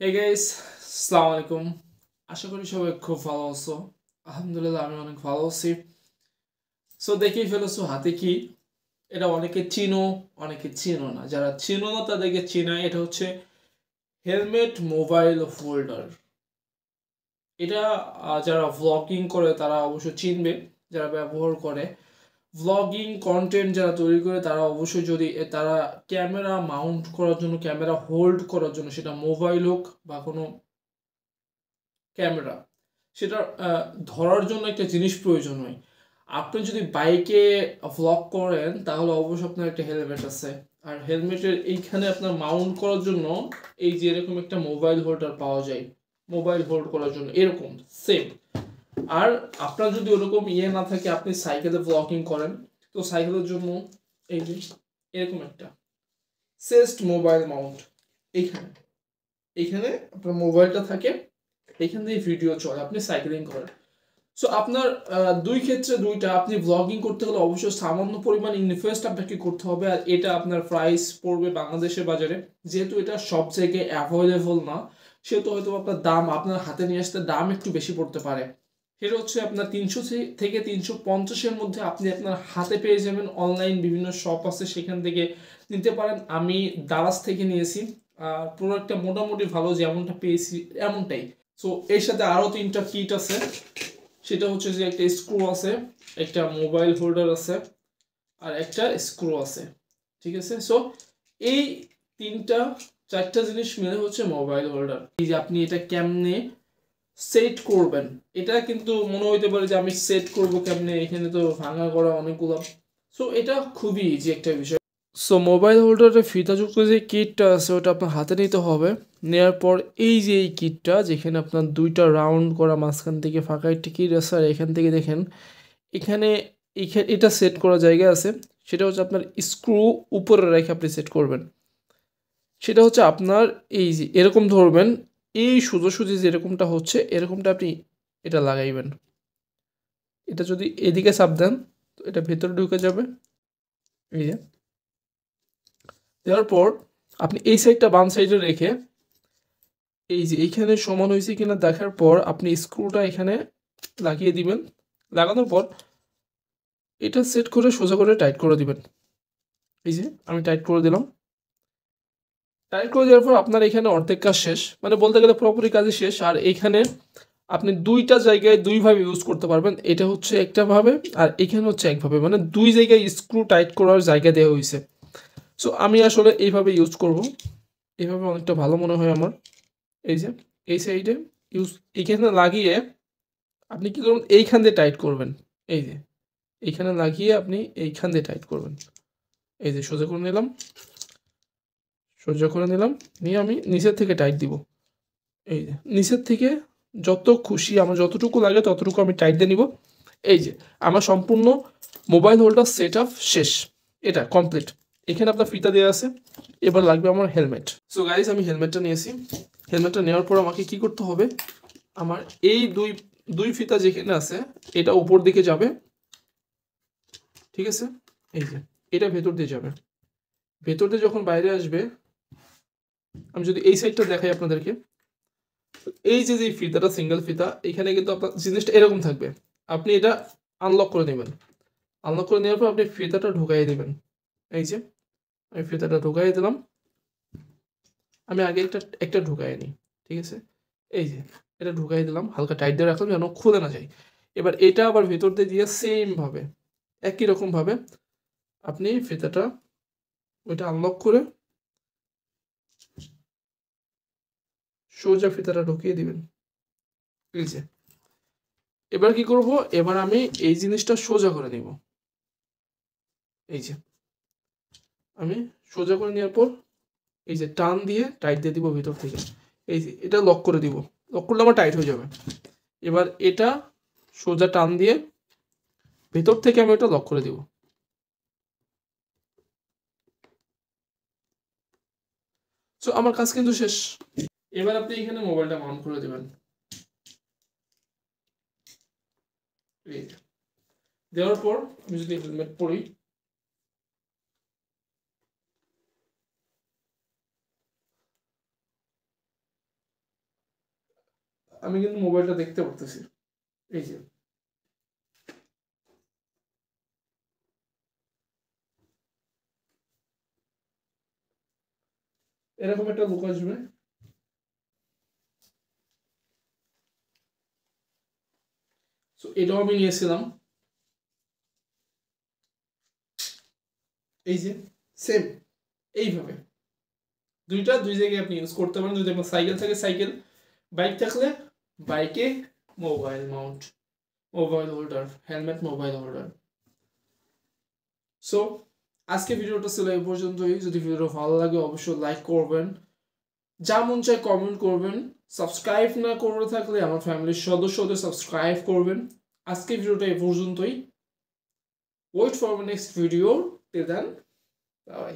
Hey guys, আসসালামু আলাইকুম। আশা করি সবাই খুব ভালো আছো। আলহামদুলিল্লাহ আমি অনেক ভালো আছি। সো দেখেই ফেলেছো হাতে কি। এটা অনেকে চিনো, অনেকে চিনো না। যারা চিনো না তাদেরকে চিনা। এটা হচ্ছে হেলমেট মোবাইল হোল্ডার। এটা যারা ভ্লগিং করে তারা অবশ্য চিনবে, যারা ব্যবহার করে। ভ্লগিং কন্টেন্ট যারা তৈরি করে তারা অবশ্যই, যদি তারা ক্যামেরা মাউন্ট করার জন্য, ক্যামেরা হোল্ড করার জন্য, সেটা মোবাইল হোক বা কোনো ক্যামেরা, সেটা ধরার জন্য একটা জিনিস প্রয়োজন হয়। আপনি যদি বাইকে ভ্লগ করেন তাহলে অবশ্যই আপনার একটা হেলমেট আছে। আর হেলমেটের এইখানে আপনার মাউন্ট করার জন্য এই যে এরকম একটা মোবাইল হোল্ডার পাওয়া যায়, মোবাইল হোল্ড করার জন্য এরকম সেম। আর আপনার যদি ওরকম না থাকে, আপনি সাইকেলে ব্লগিং করেন, তো সাইকেলের জন্য এই যে এরকম একটা সেস্ট মোবাইল মাউন্ট। এইখানে এইখানে আপনার মোবাইলটা থাকে, এখান থেকে ভিডিও চলে, আপনি সাইক্লিং করেন। সো আপনার দুই ক্ষেত্রে দুইটা। আপনি ব্লগিং করতে হলে অবশ্যই সামান্য পরিমাণ ইনভেস্ট আপনাকে করতে হবে। আর এটা আপনার প্রাইস পড়বে বাংলাদেশের বাজারে, যেহেতু এটা সব জায়গায় অ্যাভেলেবল না, সেহেতু হয়তো আপনার দাম, আপনার হাতে নিয়ে আসতে দাম একটু বেশি পড়তে পারে। সেটা হচ্ছে আপনার 300 থেকে 350-এর মধ্যে আপনি আপনার হাতে পেয়ে যাবেন। অনলাইন বিভিন্ন শপ আছে, সেখান থেকে নিতে পারেন। আমি দারাজ থেকে নিয়েছি। প্রোডাক্টটা মোটামুটি ভালো, যেমনটা পেয়েছি এমনটাই। সো এর সাথে আরো তিনটা কিট আছে। সেটা হচ্ছে যে একটা স্ক্রু আছে, একটা মোবাইল হোল্ডার আছে, আর একটা স্ক্রু আছে। ঠিক আছে। সো এই তিনটা চারটা জিনিস মিলে হচ্ছে মোবাইল হোল্ডার। এই যে আপনি এটা কেমনে সেট করবেন, এটা কিন্তু মনে হইতে পারে যে আমি সেট করব কেমনে, এখানে তো ভাঙা করা অনেকগুলো। সো এটা খুবই ইজি একটা বিষয়। সো মোবাইল হোল্ডারের ফিতাযুক্ত যে কিটটা আছে ওটা আপনার হাতে নিতে হবে। নেওয়ার পর এই যে এই কিটটা, যেখানে আপনার দুইটা রাউন্ড করা মাঝখান থেকে ফাঁকা একটা কিট আছে, আর এখান থেকে দেখেন এখানে এখানে এটা সেট করা জায়গা আছে। সেটা হচ্ছে আপনার স্ক্রু উপরে রেখে আপনি সেট করবেন। সেটা হচ্ছে আপনার এই যে এরকম ধরবেন, এই সোজাসুজি যেরকমটা হচ্ছে এরকমটা আপনি এটা লাগাইবেন। এটা যদি এদিকে চাপ দেন তো এটা ভেতরে ঢুকে যাবে। এই যে দেওয়ার পর আপনি এই সাইডটা বাম সাইডে রেখে, এই যে এইখানে সমান হয়েছে কিনা দেখার পর আপনি স্ক্রুটা এখানে লাগিয়ে দিবেন। লাগানোর পর এটা সেট করে সোজা করে টাইট করে দিবেন। এই যে আমি টাইট করে দিলাম। টাইট করে দেওয়ার পর আপনার এখানে অর্ধেক কাজ শেষ, মানে বলতে গেলে পুরোপুরি কাজই শেষ। আর এখানে আপনি দুইটা জায়গায় দুইভাবে ইউজ করতে পারবেন। এটা হচ্ছে একটা ভাবে, আর এখানে হচ্ছে একভাবে, মানে দুই জায়গায় স্ক্রু টাইট করার জায়গা দেওয়া হয়েছে। সো আমি আসলে এইভাবে ইউজ করব, এইভাবে অনেকটা ভালো মনে হয় আমার। এই যে এই সাইডে ইউজ, এখানে লাগিয়ে আপনি কি করবেন, এইখান দিয়ে টাইট করবেন। এই যে এইখানে লাগিয়ে আপনি এইখান দিয়ে টাইট করবেন। এই যে সোজা করে নিলাম, সোজা করে নিলাম, নিয়ে আমি নিচের থেকে টাইট দিব। এই যে নিচের থেকে যত খুশি আমার যতটুকু লাগে ততটুকু আমি টাইট দিয়ে নিব। এই যে আমার সম্পূর্ণ মোবাইল হোল্ডার সেট আপ শেষ, এটা কমপ্লিট। এখানে আপনার ফিতা দেওয়া আছে। এবার লাগবে আমার হেলমেট। সো গাইজ আমি হেলমেটটা নিয়েছি। হেলমেটটা নেওয়ার পর আমাকে কি করতে হবে, আমার এই দুই দুই ফিতা যেখানে আছে এটা উপর দিকে যাবে। ঠিক আছে। এই যে এটা ভেতর দিয়ে যাবে। ভেতর দিয়ে যখন বাইরে আসবে, আমি যদি এই সাইডটা দেখাই আপনাদেরকে, এই যে যে ফিতাটা সিঙ্গেল ফিতা, এখানে কিন্তু আপনার জিনিসটা এরকম থাকবে। আপনি এটা আনলক করে নেবেন। আনলক করে নেওয়ার পর আপনি ফিতাটা ঢুকাই দেবেন। এই যে আমি ফিতাটা ঢুকাই দিলাম। আমি আগে একটা একটা ঢুকাই নিই। ঠিক আছে। এই যে এটা ঢুকাই দিলাম, হালকা টাইট দিয়ে রাখলাম যেন খুলে না যায়। এবার এটা আবার ভেতর দিয়ে সেম ভাবে, একই রকম ভাবে আপনি ফিতাটা ওইটা আনলক করে সোজা ফিতাটা ঢুকিয়ে দিবেন। এই যে এবার কি করব, এবার আমি এই জিনিসটা সোজা করে নিব। এই যে আমি সোজা করে নেওয়ার পর এই যে টান দিয়ে টাইট দিয়ে দিব ভিতর থেকে। এই যে এটা লক করে দিব, লক করলে আমার টাইট হয়ে যাবে। এবার এটা সোজা টান দিয়ে ভিতর থেকে আমি এটা লক করে দিব। সো আমার কাজ কিন্তু শেষ। এবার আপনি এখানে মোবাইলটা মাউন্ট করে দেবেন। এই যে দেওয়ার পর আমি যদি হেলমেট পরি, আমি কিন্তু মোবাইলটা দেখতে পারতেছি, এই যে এরকম একটা লুক আসবে। সো এটাও আমি নিয়েছিলাম, এই যে সেম এইভাবে দুইটা দুই জায়গায় আপনি ইউজ করতে পারেন। যদি আপনার সাইকেল থাকে সাইকেল, বাইক থাকলে বাইকে mobile Mount, mobile holder, helmet, mobile holder. So আজকে ভিডিওটা ছিল এই পর্যন্তই। যদি ভিডিওটা ভালো লাগে অবশ্যই লাইক করবেন, যা মন চায় কমেন্ট করবেন, সাবস্ক্রাইব না করে থাকলে আমার ফ্যামিলির সদস্যদের সাবস্ক্রাইব করবেন। আজকে ভিডিওটা এই পর্যন্তই। Wait for my next video, till then by.